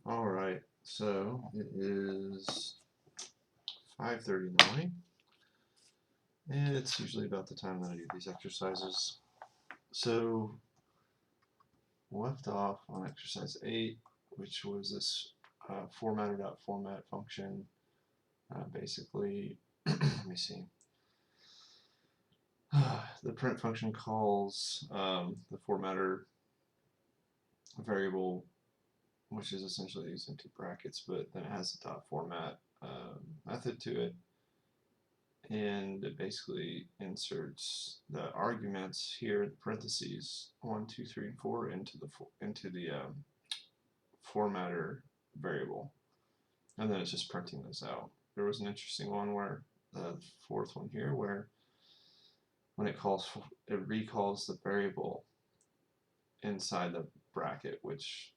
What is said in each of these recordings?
All right, so it is 5:39, and it's usually about the time that I do these exercises. So left off on exercise 8, which was this formatter.format function. Basically, let me see. The print function calls the formatter variable, which is essentially these empty brackets, but then it has a .format method to it, and it basically inserts the arguments here in parentheses 1, 2, 3, and 4 into the formatter variable, and then it's just printing this out. There was an interesting one where the fourth one here, where when it recalls the variable inside the bracket, which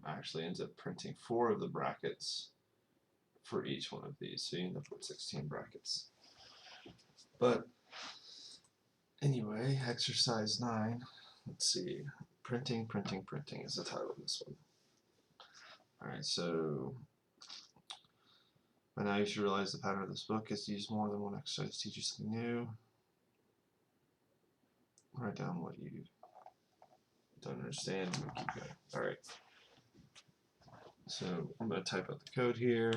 actually ends up printing 4 of the brackets for each one of these, so you end up with 16 brackets. But anyway, exercise 9, let's see, printing is the title of this one. Alright, so by now you should realize the pattern of this book is to use more than one exercise to teach you something new. Write down what you don't understand and keep going. Alright, so I'm going to type out the code here.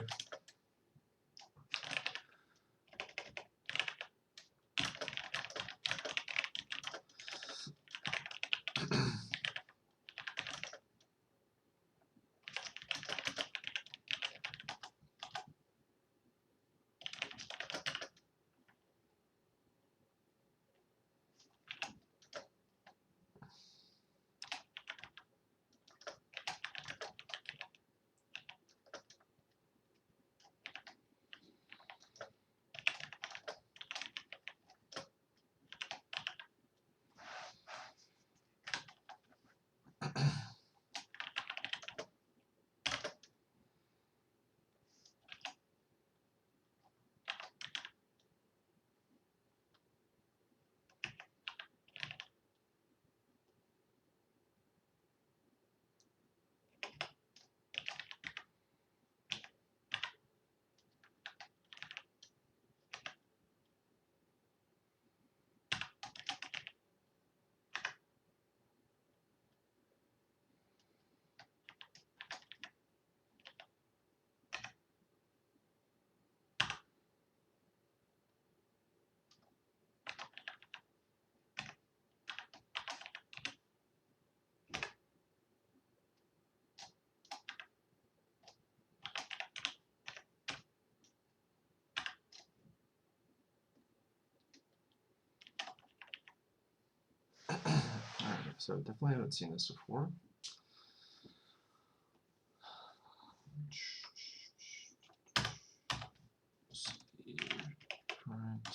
Alright, so definitely haven't seen this before. Print.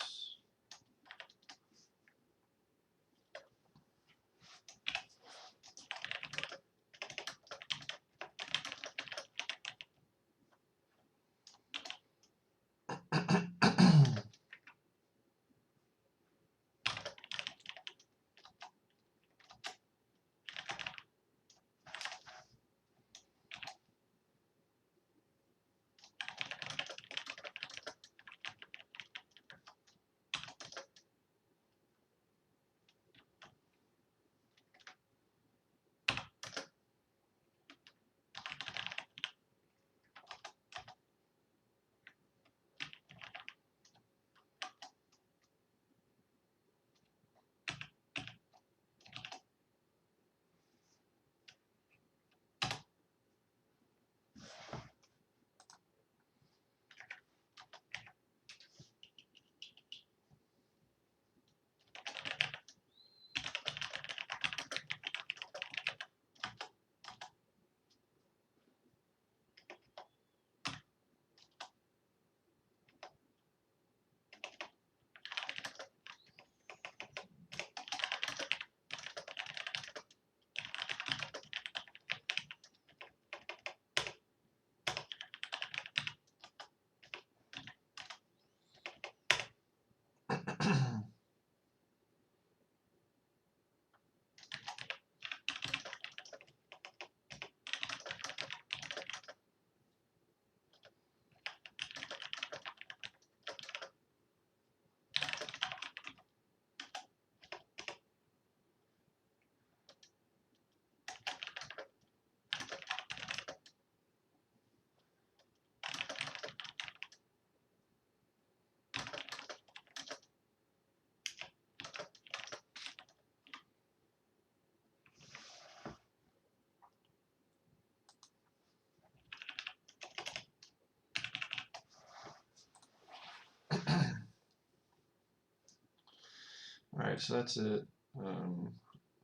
Alright, so that's it.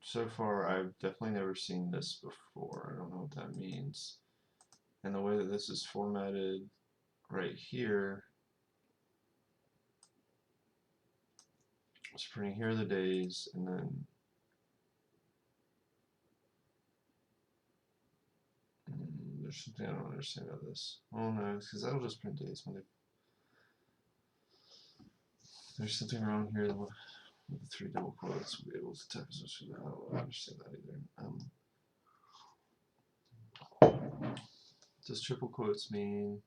So far, I've definitely never seen this before. I don't know what that means. And the way that this is formatted right here, it's printing here are the days, and then there's something I don't understand about this. Oh no, because that'll just print days when they. There's something wrong here with the 3 double quotes. We'll be able to type as much as that. I don't understand that either. Does triple quotes mean,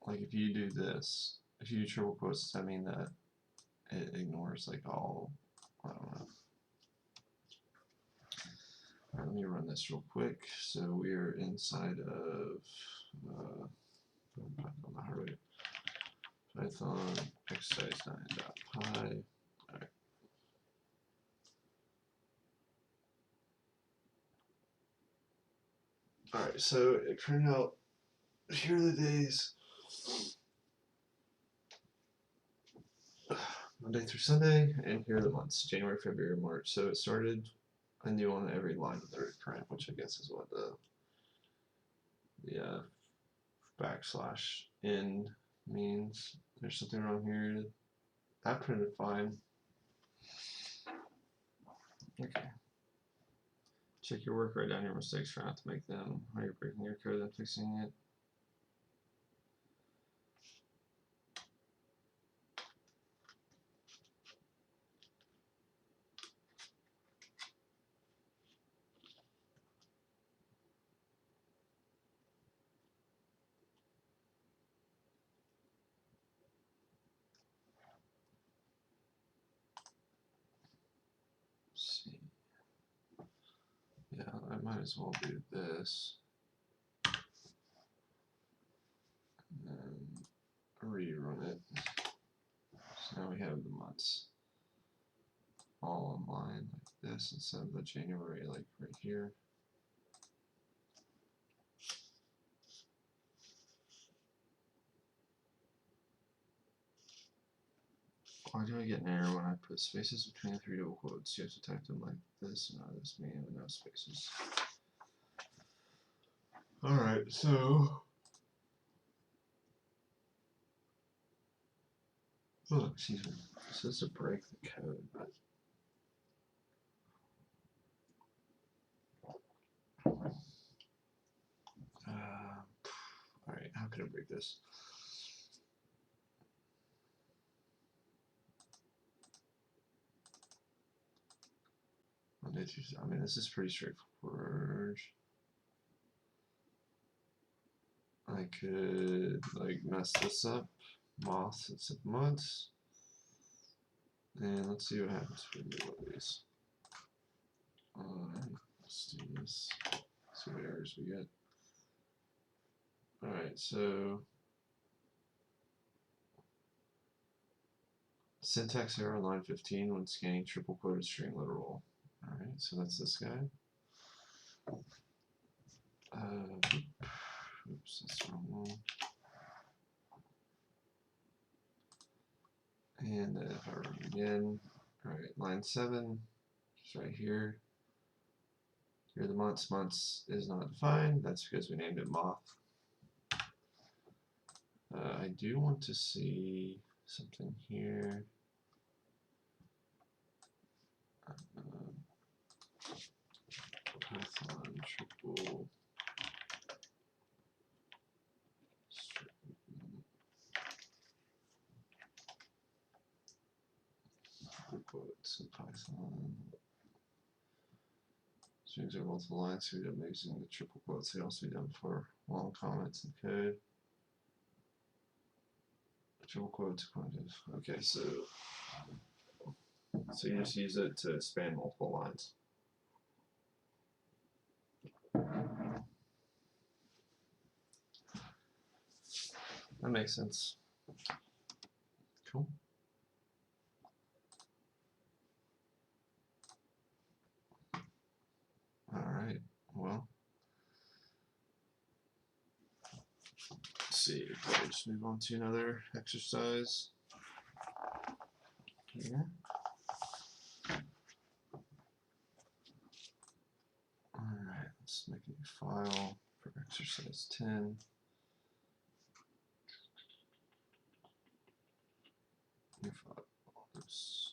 like, if you do this, if you do triple quotes, does that mean that it ignores like all? I don't know. Alright, let me run this real quick. So we are inside of Python exercise 9.py. Alright, so it printed out, here are the days, Monday through Sunday, and here are the months, January, February, March. So it started a new on every line of the print, which I guess is what the backslash in means. There's something wrong here. That printed fine. Okay. Check your work, write down your mistakes, try not to make them. Are you breaking your code and fixing it? Let's see. Yeah, I might as well do this. And then rerun it. So now we have the months all online like this instead of the January like right here. Why do I get an error when I put spaces between the 3 double quotes? You have to type them like this and not this meaning with no spaces. Alright, so oh, excuse me. This is to break the code, but alright, how can I break this? I mean, this is pretty straightforward. I could like mess this up, moth instead of months, and let's see what happens if we do one of these. Let's do this. See what errors we get. Alright, so syntax error on line 15 when scanning triple quoted string literal. Alright, so that's this guy. Oops, that's the wrong one. And then if I run again, alright, line 7, just right here. Here are the months. Months is not defined. That's because we named it moth. I do want to see something here. Python triple quotes in Python. Strings are multiple lines, so we don't using the triple quotes. They also be done for long comments in code. Triple quotes, quantitative. Okay, so you just use it to span multiple lines. That makes sense. Cool. Alright, well. Let's see, let's move on to another exercise. here. Alright, let's make a new file for exercise 10. New file. Oops.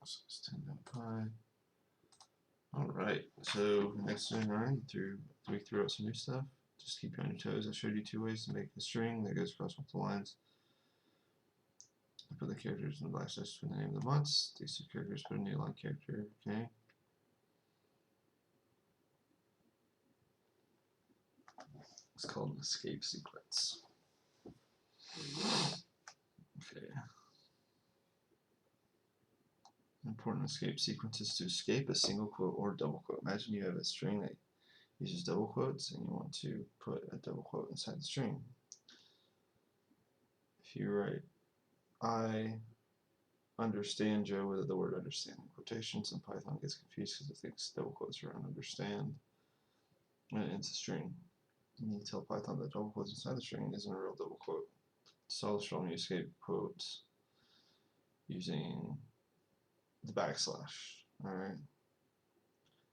Exercise 10.py. Alright, so next in 9, we threw out some new stuff. Just keep you on your toes. I showed you 2 ways to make a string that goes across multiple lines. I put the characters in the backslash for the name of the months. These 2 characters put a new line character. Okay. It's called an escape sequence. Okay. An important escape sequence is to escape a single quote or double quote. Imagine you have a string that uses double quotes and you want to put a double quote inside the string. If you write I understand Joe with the word understand in quotations, and Python gets confused because it thinks double quotes are on understand and it ends a string. And you tell Python that double quotes inside the string isn't a real double quote. To solve this problem, you escape quotes using the backslash. Alright.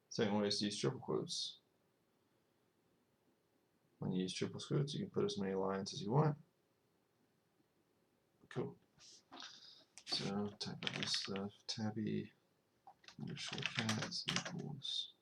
Second way is to use triple quotes. When you use triple quotes, you can put as many lines as you want. Cool. So type out this stuff. Tabby underscore cats equals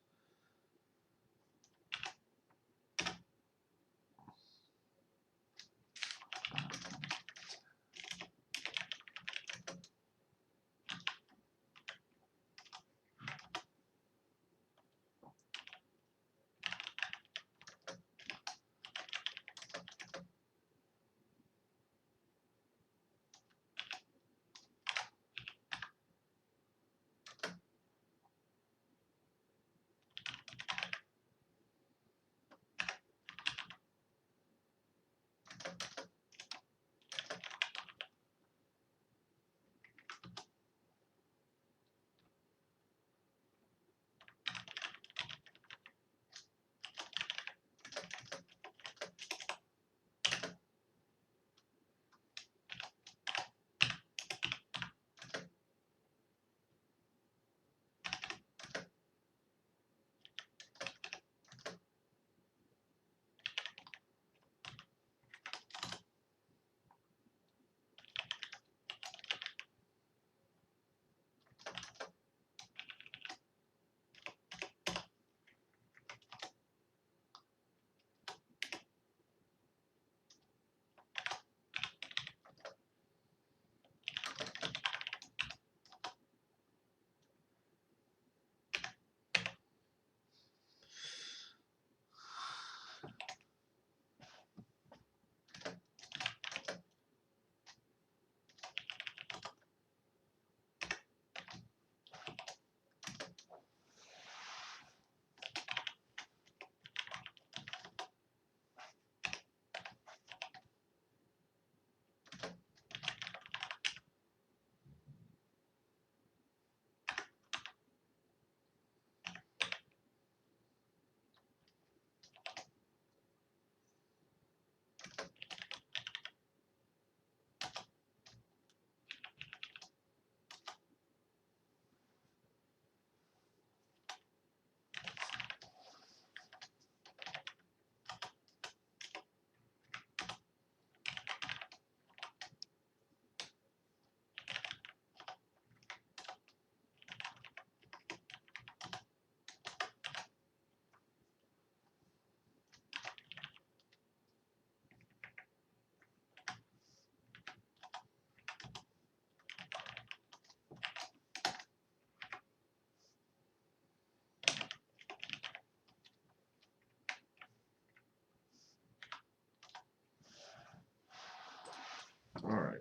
alright.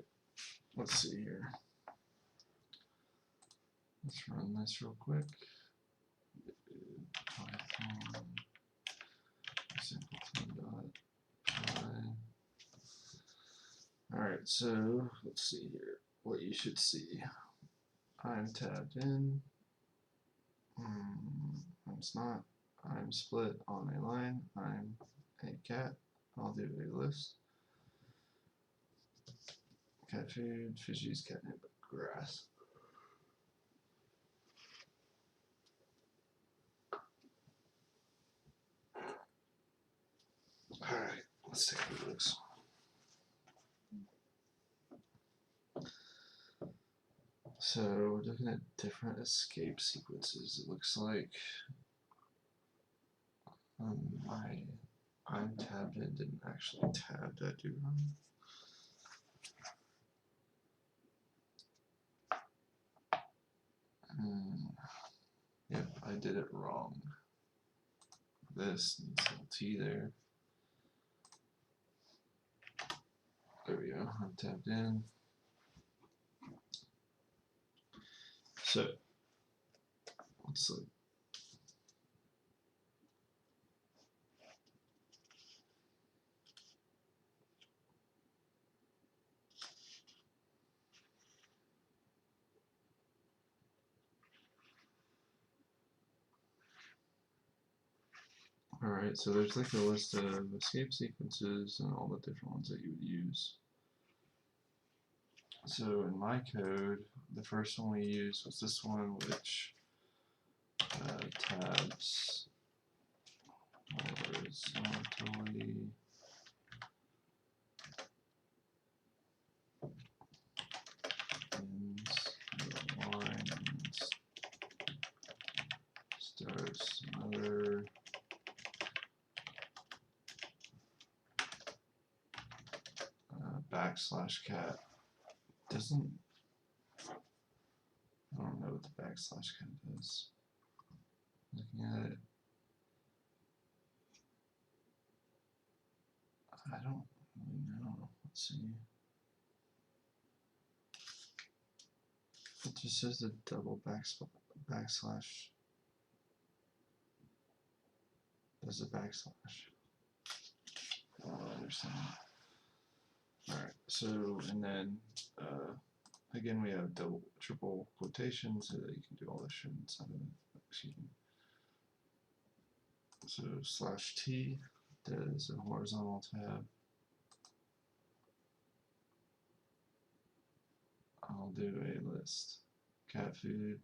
Let's see here. Let's run this real quick. Python simpleton.py. Alright, so let's see here what you should see. I'm tabbed in. I'm not. I'm split on a line. I'm a cat. I'll do a list. cat food, fishies, catnip, grass. Alright, let's take a look. So we're looking at different escape sequences. It looks like my I'm tabbed in didn't actually tab that dude on. Yep, I did it wrong. This needs a little T there. There we go, I'm tabbed in. So, let's look. Alright, so there's like a list of escape sequences and all the different ones that you would use. So in my code, the first one we used was this one, which tabs horizontally ends the lines, starts another /cat. Doesn't, I don't know what the /cat does. Looking at it, I don't really know. Let's see. It just says a double backslash. There's a backslash. I don't understand. Alright, so, and then, again, we have triple quotations so that you can do all this shit inside of it. Excuse me. So, /T does a horizontal tab. I'll do a list. Cat food.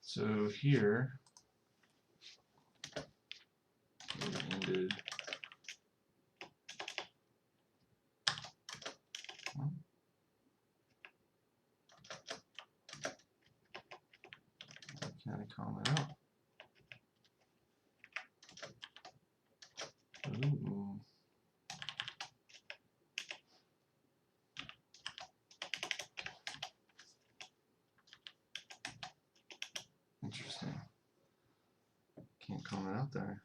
So here, we ended. Can I comment out? Ooh. Interesting. Can't comment out there.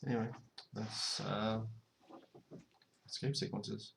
Anyway, that's escape sequences.